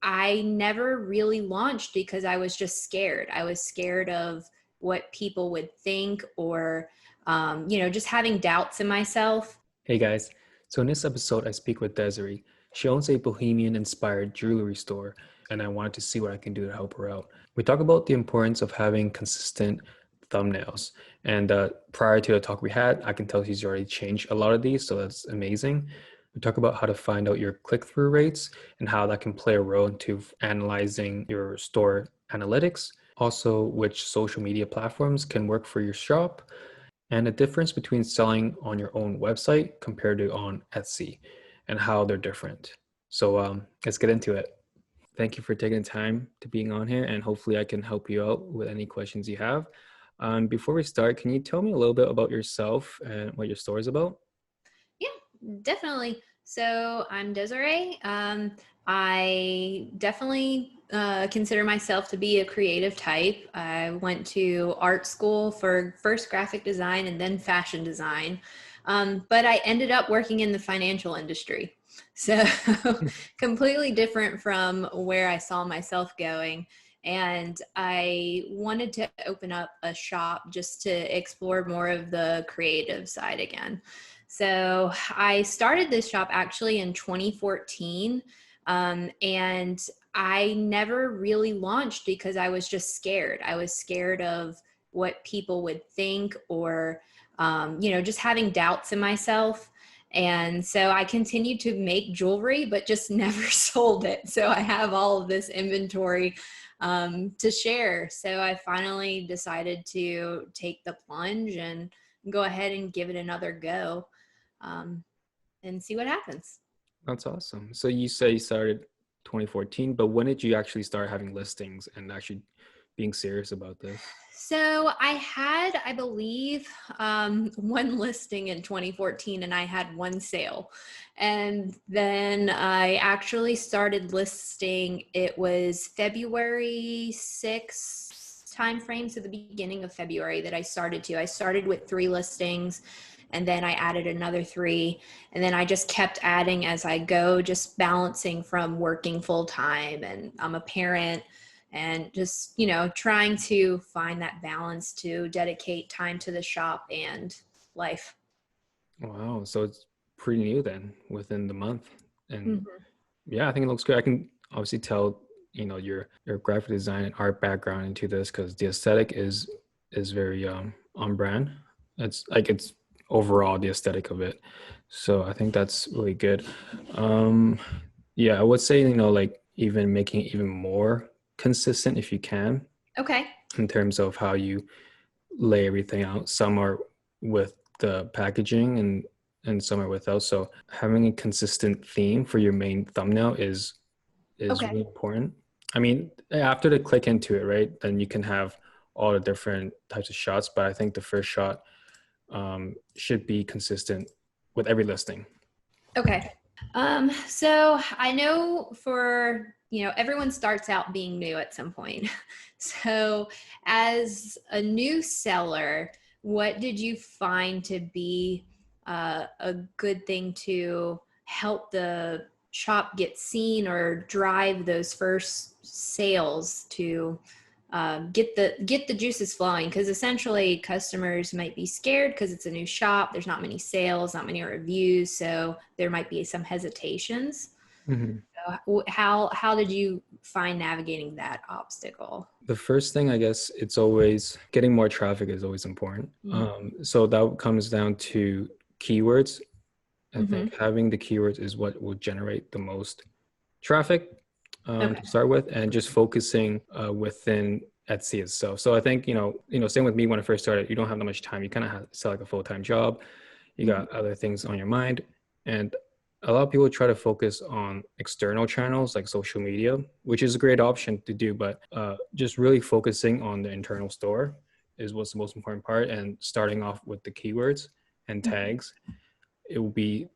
I never really launched because I was just scared. I was scared of what people would think or, just having doubts in myself. Hey guys, so in this episode, I speak with Desiree. She owns a bohemian-inspired jewelry store, and I wanted to see what I can do to help her out. We talk about the importance of having consistent thumbnails, and prior to the talk we had, I can tell she's already changed a lot of these, so that's amazing. We talk about how to find out your click-through rates and how that can play a role into analyzing your store analytics. Also, which social media platforms can work for your shop, and the difference between selling on your own website compared to on Etsy and how they're different. So let's get into it. Thank you for taking the time to being on here, and hopefully I can help you out with any questions you have. Before we start, can you tell me a little bit about yourself and what your store is about? Yeah, definitely. So I'm Desiree. I definitely consider myself to be a creative type. I went to art school for first graphic design and then fashion design. But I ended up working in the financial industry. So completely different from where I saw myself going. And I wanted to open up a shop just to explore more of the creative side again. So I started this shop actually in 2014. And I never really launched because I was just scared. I was scared of what people would think or, just having doubts in myself. And so I continued to make jewelry, but just never sold it. So I have all of this inventory to share. So I finally decided to take the plunge and go ahead and give it another go, and see what happens. That's awesome. So you say you started 2014, but when did you actually start having listings and actually being serious about this? So I had, I believe, one listing in 2014 and I had one sale. And then I actually started listing, it was February 6th timeframe, so the beginning of February that I started to. I started with 3 listings and then I added another 3. And then I just kept adding as I go, just balancing from working full time, and I'm a parent, and just, trying to find that balance to dedicate time to the shop and life. Wow, so it's pretty new then, within the month. And Mhm. yeah, I think it looks good. I can obviously tell, your graphic design and art background into this because the aesthetic is very on brand. It's overall the aesthetic of it. So I think that's really good. Um yeah, I would say, like even making it even more consistent if you can Okay. in terms of how you lay everything out. Some are with the packaging and some are without. So having a consistent theme for your main thumbnail is Okay. really important. I mean, after they click into it, right, then you can have all the different types of shots. But I think the first shot should be consistent with every listing. Okay. So I know for, everyone starts out being new at some point. So as a new seller, what did you find to be a good thing to help the shop get seen or drive those first sales to get the juices flowing? Because essentially customers might be scared because it's a new shop, there's not many sales, not many reviews, so there might be some hesitations. Mhm. So how did you find navigating that obstacle? The first thing, I guess, it's always getting more traffic is always important. So that comes down to keywords. I Mm-hmm. think having the keywords is what will generate the most traffic Okay. to start with, and just focusing within Etsy itself. So I think same with me when I first started. You don't have that much time. You kind of have to sell like a full-time job. You Mm-hmm. got other things on your mind, and a lot of people try to focus on external channels like social media, which is a great option to do, but just really focusing on the internal store is what's the most important part, and starting off with the keywords and tags. It will be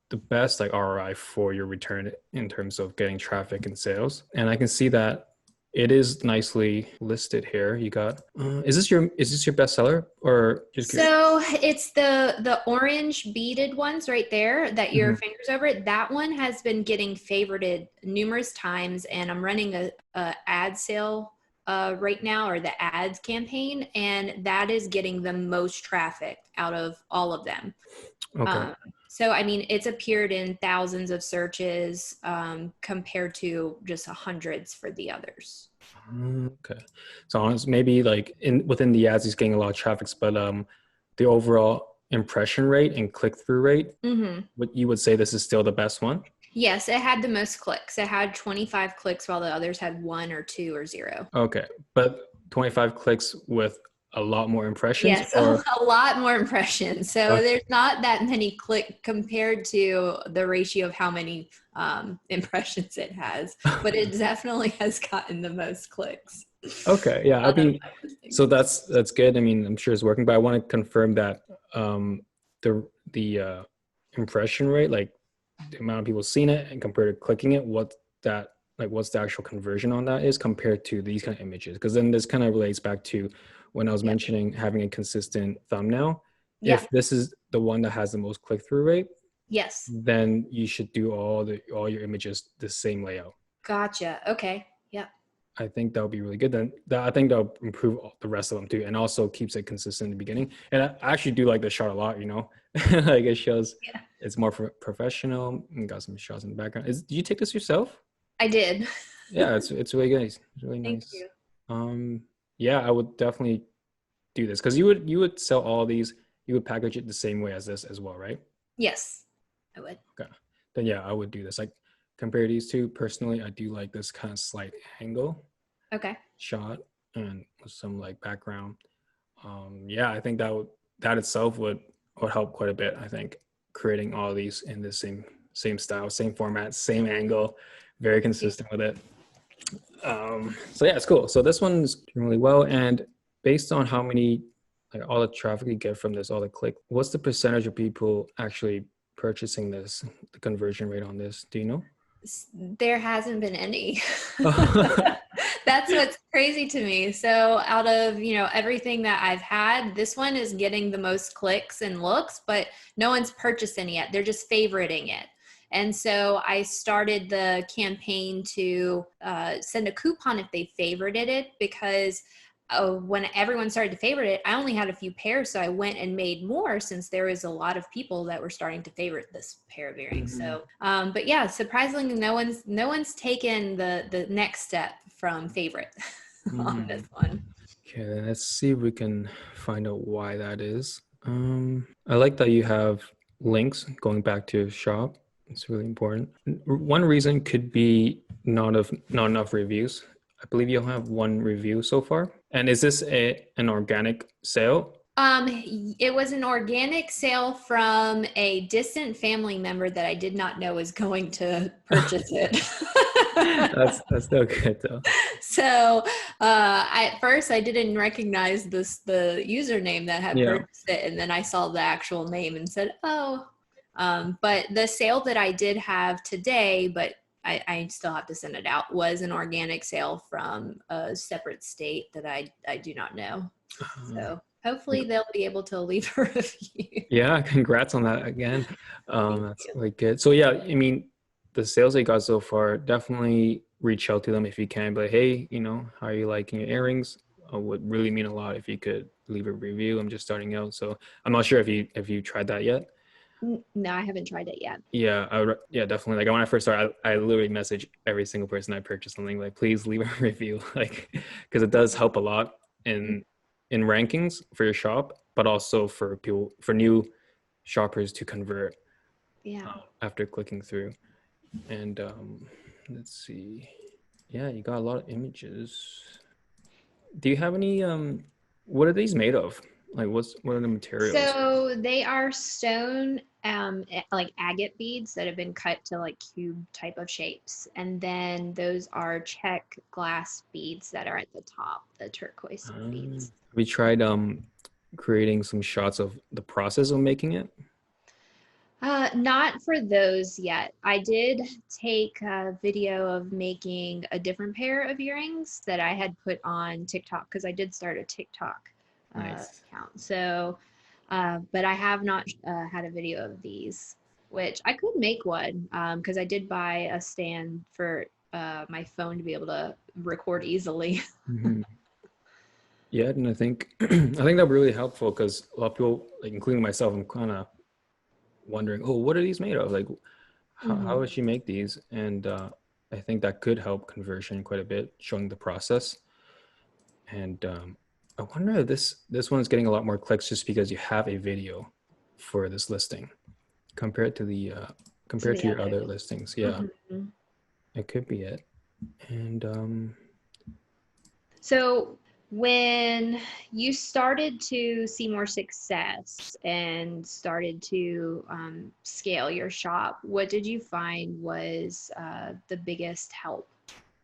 the best like ROI for your return in terms of getting traffic and sales. And I can see that It is nicely listed here. You got, is this your bestseller or just curious? So it's the orange beaded ones right there that your Mhm. fingers over it. That one has been getting favorited numerous times, and I'm running a ad sale right now, or the ads campaign, and that is getting the most traffic out of all of them. Okay. Um, so I mean, it's appeared in thousands of searches compared to just hundreds for the others. Okay. So maybe like in within the ads, he's getting a lot of traffic, but the overall impression rate and click-through rate, Hmm. what you would say this is still the best one? Yes, it had the most clicks. It had 25 clicks while the others had one or two or zero. Okay. But 25 clicks with a lot more impressions Yes, or a lot more impressions. So okay. there's not that many click compared to the ratio of how many impressions it has, but it definitely has gotten the most clicks. Okay. Yeah. I Other mean, so listings. that's good. I mean, I'm sure it's working, but I want to confirm that um the impression rate, like the amount of people seeing it and compared to clicking it, what's the actual conversion on that is compared to these kind of images. Because then this kind of relates back to when I was Yep. mentioning having a consistent thumbnail. Yeah. If this is the one that has the most click-through rate, Yes. then you should do all your images the same layout. Gotcha. Okay. Yep. I think that would be really good. Then I think that'll improve the rest of them too, and also keeps it consistent in the beginning. And I actually do like this shot a lot. Like it shows Yeah. it's more professional and got some shots in the background. Do you take this yourself? I did. Yeah, it's really nice. It's really Thank nice. you. Um, yeah, I would definitely do this because you would sell all these. You would package it the same way as this as well, right? Yes, I would. Okay. Then yeah, I would do this. Like compare these two. Personally, I do like this kind of slight angle Okay. shot and with some like background. Yeah, I think that itself would help quite a bit. I think creating all these in the same style, same format, same angle, very consistent with it. So yeah, it's cool. So this one's doing really well. And based on how many, like all the traffic you get from this, all the click, what's the percentage of people actually purchasing this, the conversion rate on this? Do you know? There hasn't been any. That's what's crazy to me. So out of, everything that I've had, this one is getting the most clicks and looks, but no one's purchased any yet. They're just favoriting it. And so I started the campaign to send a coupon if they favorited it, because when everyone started to favorite it, I only had a few pairs. So I went and made more, since there was a lot of people that were starting to favorite this pair of earrings. Mhm. So, but yeah, surprisingly, no one's taken the next step from favorite on this Mhm. one. Okay, let's see if we can find out why that is. I like that you have links going back to your shop. It's really important. One reason could be not enough reviews. I believe you only have one review so far. And is this an organic sale? It was an organic sale from a distant family member that I did not know was going to purchase it. That's still good though. So at first I didn't recognize the username that had Yeah. purchased it, and then I saw the actual name and said, "Oh." But the sale that I did have today, but I still have to send it out, was an organic sale from a separate state that I do not know. Um, So hopefully they'll be able to leave a review. Yeah, congrats on that again. Thank That's you. really good. So yeah, I mean, the sales they got so far, definitely reach out to them if you can. But hey, how are you liking your earrings? Would really mean a lot if you could leave a review. I'm just starting out, so I'm not sure if you tried that yet. No, I haven't tried it yet. Yeah, yeah, definitely. Like when I first started, I literally message every single person I purchased something like, please leave a review, like because it does help a lot in rankings for your shop, but also for people for new shoppers to convert Yeah. after clicking through. And let's see. Yeah, you got a lot of images. Do you have any what are these made of? Like what are the materials? So they are stone, like agate beads that have been cut to like cube type of shapes. And then those are check glass beads that are at the top, the turquoise beads. We tried creating some shots of the process of making it. Not for those yet. I did take a video of making a different pair of earrings that I had put on TikTok because I did start a TikTok Nice. account. So, but I have not had a video of these, which I could make one because I did buy a stand for my phone to be able to record easily. Hmm. Yeah, and I think I think that'll be really helpful because a lot of people, like including myself, I'm kind of wondering, oh, what are these made of? Like, how Hmm. does she make these? And I think that could help conversion quite a bit, showing the process. And I wonder if this one's getting a lot more clicks just because you have a video for this listing compared to the To compared the to your other. other listings. Yeah, Hmm. it could be it. And So when you started to see more success and started to scale your shop, what did you find was the biggest help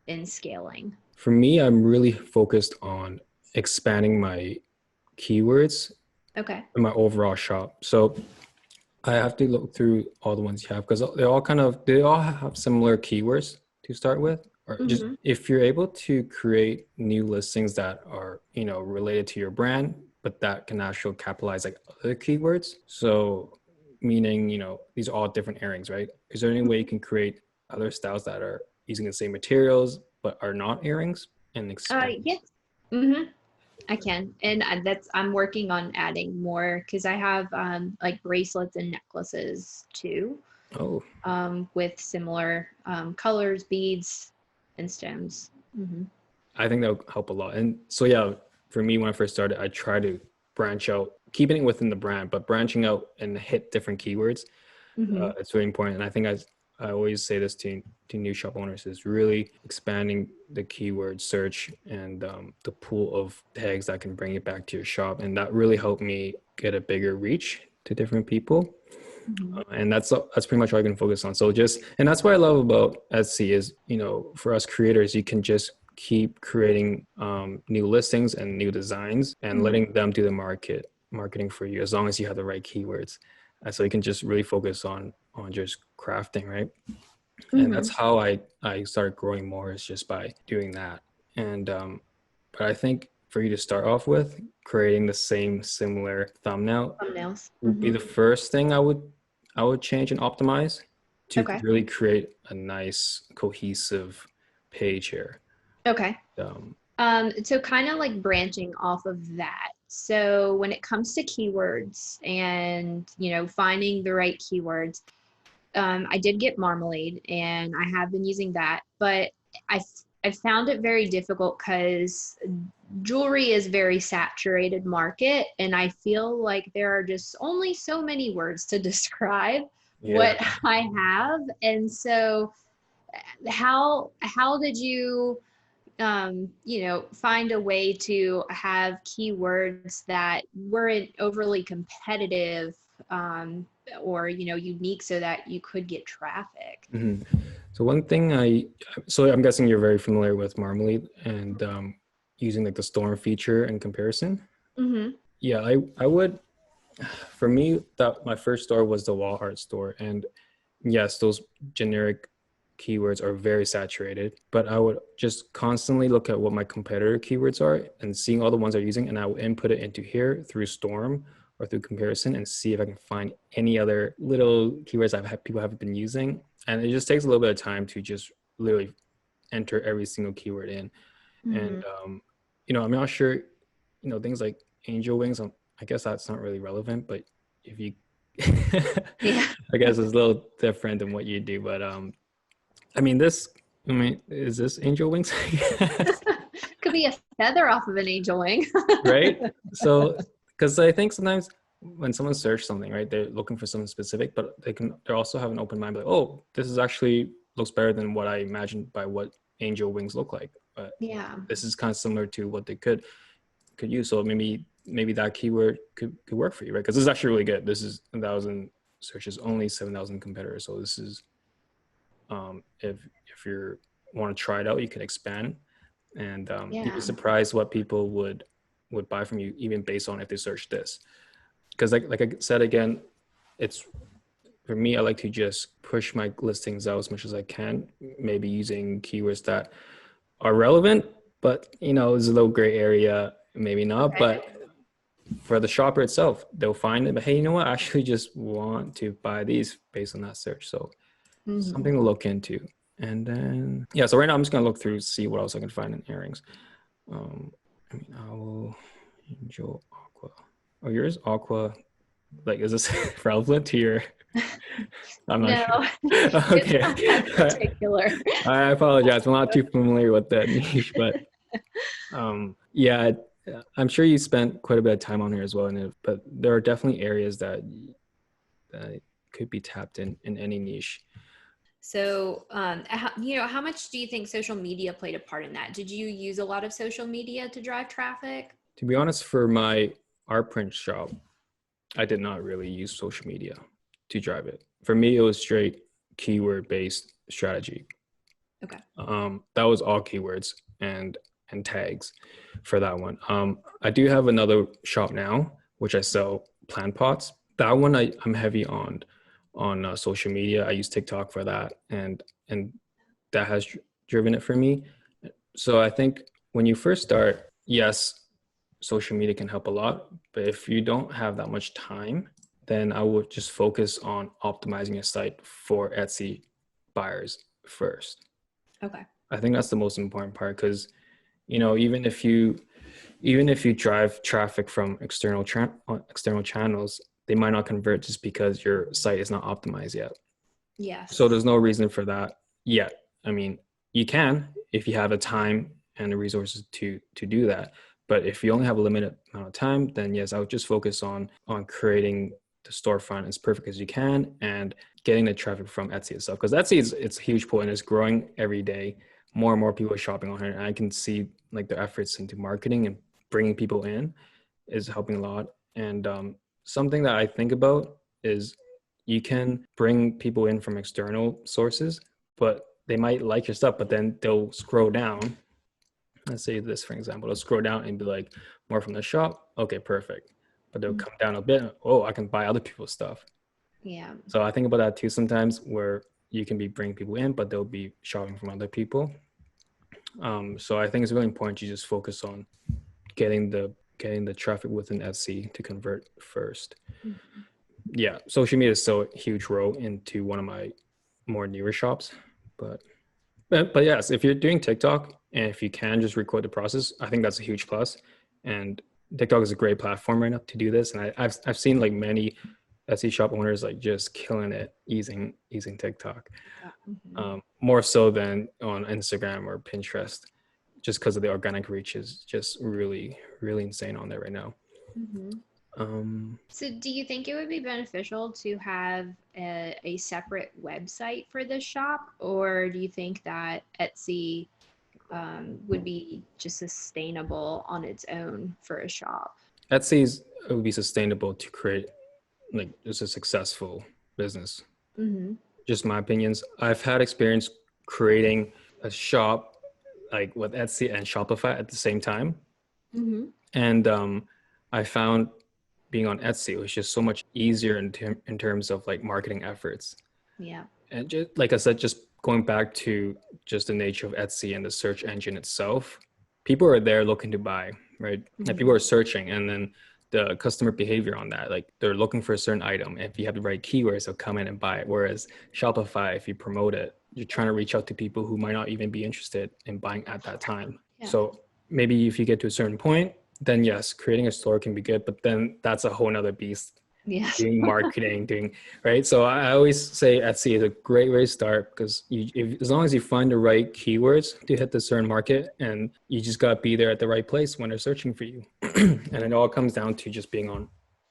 in scaling? for me, I'm really focused on expanding my keywords Okay. in my overall shop. So I have to look through all the ones you have because they all have similar keywords to start with. Or just Hmm. if you're able to create new listings that are, related to your brand, but that can actually capitalize like other keywords. So meaning, these are all different earrings, right? Is there any way you can create other styles that are using the same materials but are not earrings and expand? Yes. Hmm. I can, and I'm working on adding more because I have like bracelets and necklaces too, Oh, with similar colors, beads, and stones. Hmm. I think that would help a lot. And so, yeah, for me, when I first started, I try to branch out, keeping it within the brand, but branching out and hit different keywords. Hmm. It's really important. And I think I always say this to new shop owners is really expanding the keyword search and the pool of tags that can bring it back to your shop. And that really helped me get a bigger reach to different people. Hmm. And that's pretty much all I can focus on. So and that's what I love about Etsy is, for us creators, you can just keep creating new listings and new designs and Hmm. letting them do the marketing for you as long as you have the right keywords. So you can just really focus on just crafting, right? And that's Hmm. how I started growing more is just by doing that. And but I think for you to start off with, creating the same similar thumbnail Thumbnails. would be Hmm. the first thing I would change and optimize to Okay. really create a nice cohesive page here. Okay. Um, So kind of like branching off of that. So when it comes to keywords and, finding the right keywords, I did get Marmalade and I have been using that, but I, I found it very difficult because jewelry is very saturated market and I feel like there are just only so many words to describe yeah. what I have. And so how did you find a way to have keywords that weren't overly competitive, um, or, unique so that you could get traffic. Mhm. So one thing so I'm guessing you're very familiar with Marmalade and using like the storm feature in comparison. Mm-hmm. Yeah, I would. For me, that my first store was the wall art store, and yes, those generic keywords are very saturated, but I would just constantly look at what my competitor keywords are and seeing all the ones they're using, and I would input it into here through Storm or through comparison and see if I can find any other little keywords people have been using. And it just takes a little bit of time to just literally enter every single keyword in. And Mm-hmm. I'm not sure, things like angel wings. I guess that's not really relevant, but if you, Yeah. I guess it's a little different than what you do. But I mean, is this angel wings? Could be a feather off of an angel wing. Right? So, because I think sometimes when someone searches something, right, they're looking for something specific, but they also have an open mind, like, oh, this is actually looks better than what I imagined by what angel wings look like. But Yeah. this is kind of similar to what they could use. So maybe that keyword could work for you, right? Because this is actually really good. This is 1,000 searches, only 7,000 competitors. So this is if you want to try it out, you can expand, and you'd be Yeah. surprised what people would buy from you, even based on if they search this. Because like I said again, it's for me, I like to just push my listings out as much as I can, maybe using keywords that are relevant, but there's a little gray area, maybe not. Okay. But for the shopper itself, they'll find it. But hey, you know what? I actually just want to buy these based on that search. So something to look into. And then so right now I'm just gonna look through, see what else I can find in earrings. I will enjoy aqua. Oh, yours aqua. Like, is this relevant to your? I'm not No, sure. it's Okay. not that particular. I apologize. I'm not too familiar with that niche, but yeah, I'm sure you spent quite a bit of time on here as well. But there are definitely areas that could be tapped in any niche. So, how much do you think social media played a part in that? Did you use a lot of social media to drive traffic? To be honest, for my art print shop, I did not really use social media to drive it. For me, it was straight keyword-based strategy. Okay. That was all keywords and tags for that one. I do have another shop now, which I sell plant pots. That one I'm heavy on social media. I use TikTok for that, and that has driven it for me. So I think when you first start, yes, social media can help a lot, but if you don't have that much time, then I would just focus on optimizing your site for Etsy buyers first. Okay. I think that's the most important part, because even if you drive traffic from external channels, they might not convert just because your site is not optimized yet. Yes. So there's no reason for that yet. I mean, you can if you have the time and the resources to do that. But if you only have a limited amount of time, then yes, I would just focus on creating the storefront as perfect as you can and getting the traffic from Etsy itself. Because Etsy it's a huge pool and it's growing every day. More and more people are shopping on here, and I can see like their efforts into marketing and bringing people in is helping a lot. And something that I think about is you can bring people in from external sources, but they might like your stuff, but then they'll scroll down. Let's say this, for example, they'll scroll down and be like, more from the shop. Okay, perfect. But they'll come down a bit. Oh, I can buy other people's stuff. Yeah. So I think about that too sometimes, where you can be bringing people in, but they'll be shopping from other people. So I think it's really important to just focus on getting the traffic within Etsy to convert first. Mm-hmm. Yeah, social media is still a huge role into one of my more newer shops, but yes, if you're doing TikTok and if you can just record the process, I think that's a huge plus. And TikTok is a great platform right now to do this. And I've seen like many Etsy shop owners like just killing it using TikTok, more so than on Instagram or Pinterest, just because of the organic reach is just really, really insane on there right now. Mm-hmm. So do you think it would be beneficial to have a separate website for this shop, or do you think that Etsy would be just sustainable on its own for a shop? Etsy's it would be sustainable to create like just a successful business. Mm-hmm. Just my opinions. I've had experience creating a shop like with Etsy and Shopify at the same time. Mm-hmm. And I found being on Etsy was just so much easier in terms of like marketing efforts. Yeah. And just like I said, just going back to just the nature of Etsy and the search engine itself, people are there looking to buy, right? Mm-hmm. And people are searching, and then the customer behavior on that, like they're looking for a certain item. If you have the right keywords, they'll come in and buy it. Whereas Shopify, if you promote it, you're trying to reach out to people who might not even be interested in buying at that time. Yeah. So maybe if you get to a certain point, then yes, creating a store can be good, but then that's a whole nother beast. Yeah. Doing marketing, right? So I always say Etsy is a great way to start, because as long as you find the right keywords to hit the certain market, and you just got to be there at the right place when they're searching for you. And it all comes down to just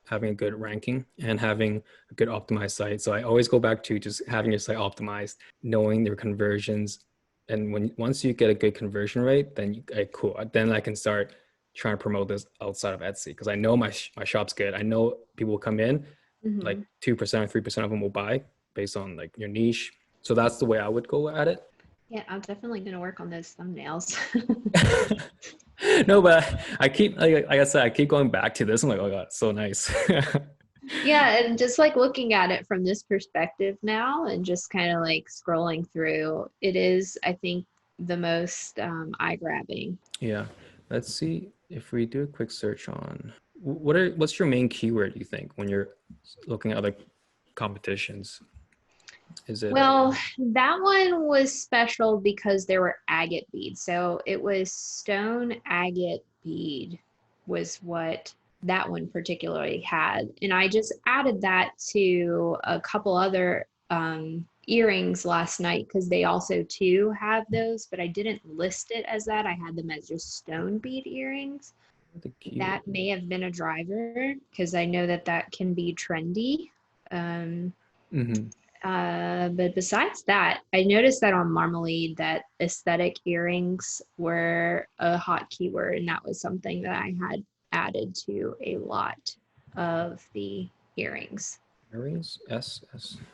having a good ranking and having a good optimized site. So I always go back to just having your site optimized, knowing their conversions. And once you get a good conversion rate, then cool. Then I can start trying to promote this outside of Etsy, because I know my shop's good. I know people will come in, like 2% or 3% of them will buy based on like your niche. So that's the way I would go at it. Yeah, I'm definitely going to work on those thumbnails. No, but I keep, like I said, I keep going back to this. I'm like, oh God, it's so nice. Yeah, and just like looking at it from this perspective now and just kind of like scrolling through, it is, I think, the most eye-grabbing. Yeah. Let's see if we do a quick search on what's your main keyword you think when you're looking at other competitions? Is it Well, that one was special because there were agate beads. So it was stone agate bead was what that one particularly had. And I just added that to a couple other earrings last night because they also too have those, but I didn't list it as that. I had them as just stone bead earrings. the keyword? That may have been a driver because I know that that can be trendy. Um, Mm-hmm. but besides that, I noticed that on Marmalade that aesthetic earrings were a hot keyword, and that was something that I had added to a lot of the earrings. Aries S.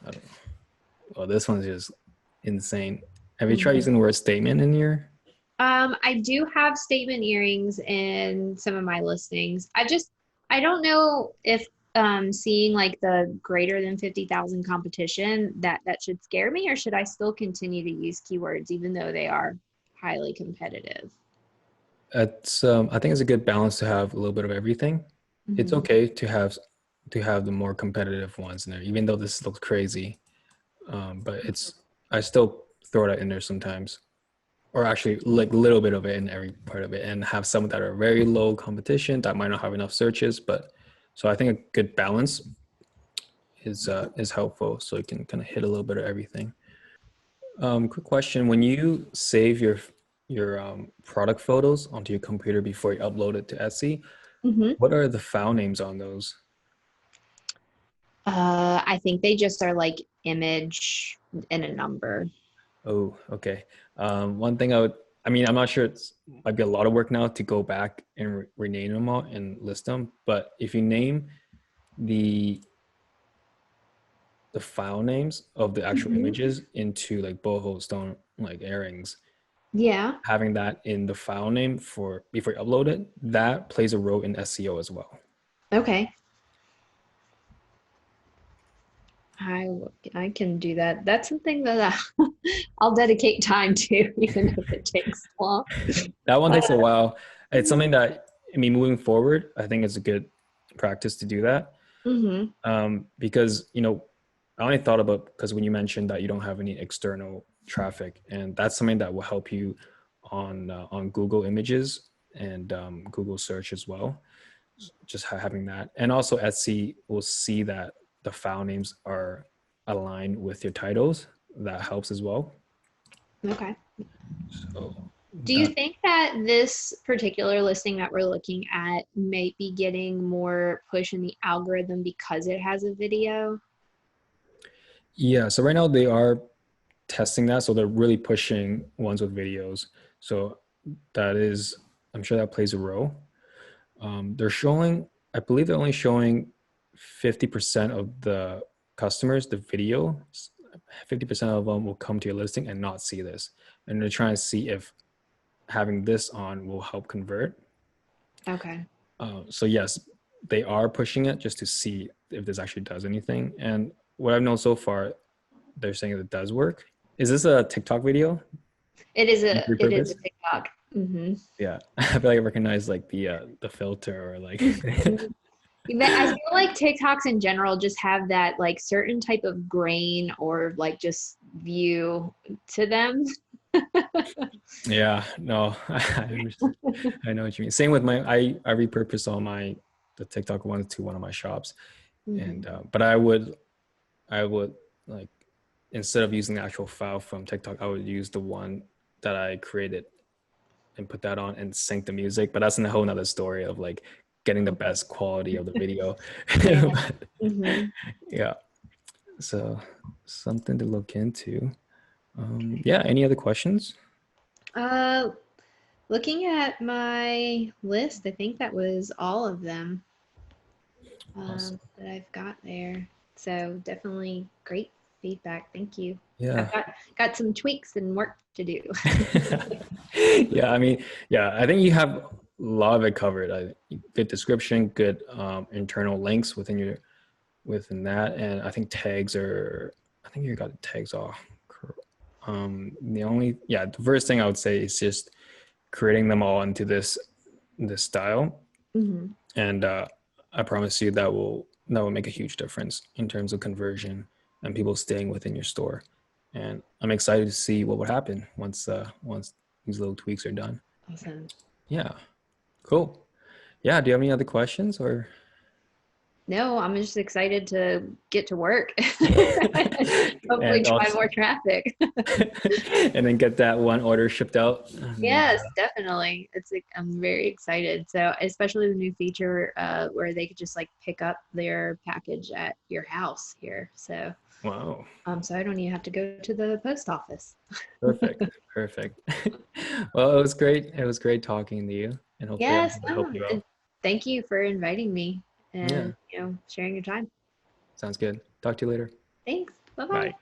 I don't know. Oh, this one's just insane. Have you tried Mhm. using the word statement in your? I do have statement earrings in some of my listings. I don't know if seeing like the greater than 50,000 competition that should scare me, or should I still continue to use keywords even though they are highly competitive? It's I think it's a good balance to have a little bit of everything. It's Hmm. okay to have the more competitive ones in there, even though this looks crazy. But it's I still throw that in there sometimes, or actually like a little bit of it in every part of it, and have some that are very low competition that might not have enough searches. But so I think a good balance is helpful, so you can kind of hit a little bit of everything. Quick question: when you save your product photos onto your computer before you upload it to Etsy, Hmm. what are the file names on those? I think they just are like image and a number. Oh, okay. One thing I mean, I'm not sure it's might be a lot of work now to go back and rename them all and list them, but if you name the the file names of the actual Hmm. images into like boho stone like earrings, Yeah. having that in the file name for before you upload it, that plays a role in SEO as well. Okay. I I can do that. That's something that I'll dedicate time to, even if it takes long. That one Uh, takes a while. It's something that I mean, moving forward, I think it's a good practice to do that. mm-hmm. Because I only thought about because when you mentioned that you don't have any external traffic, and that's something that will help you on Google Images and Google Search as well. Just having that, and also Etsy will see that the file names are aligned with your titles. That helps as well. Okay. So Do you that think that this particular listing that we're looking at might be getting more push in the algorithm because it has a video? yeah. So right now they are testing that, so they're really pushing ones with videos. So that is, I'm sure that plays a role. They're showing, I believe they're only showing 50% of the customers the video. 50% of them will come to your listing and not see this. And they're trying to see if having this on will help convert. Okay. So yes, they are pushing it just to see if this actually does anything. And what I've known so far, they're saying it does work. Is this a TikTok video? It is a Repurpose? TikTok. Hmm. Yeah, I feel like I recognize like the filter or like I feel like TikToks in general just have that like certain type of grain or like just view to them. yeah, no, I know what you mean. Same with I repurpose all the TikTok ones to one of my shops, and Hmm. but I would like instead of using the actual file from TikTok, I would use the one that I created and put that on and sync the music. But that's a whole nother story of like getting the best quality of the video. Yeah. But, Hmm. yeah, so something to look into. Yeah, any other questions? Uh, Looking at my list, I think that was all of them Awesome. that I've got there. So definitely great feedback. Thank you. Yeah. I've got some tweaks and work to do. Yeah, I mean, yeah, I think you have a lot of it covered. Good description, good internal links within your within that. And I think I think you got the tags off. The first thing I would say is just creating them all into this style. Mm-hmm. And I promise you that will make a huge difference in terms of conversion and people staying within your store. And I'm excited to see what would happen once these little tweaks are done. Awesome. Yeah, cool. Yeah, do you have any other questions or? No, I'm just excited to get to work. Hopefully And drive also, more traffic. and then get that one order shipped out. And then, Yes, definitely. It's like, I'm very excited. So especially the new feature where they could just like pick up their package at your house here. So wow, so I don't even have to go to the post office. perfect. Well, it was great. It was great talking to you, and hopefully I was Yes, able to help no, you and out. thank you for inviting me Yeah, and sharing your time. sounds good. Talk to you later. Thanks. Bye-bye. Bye.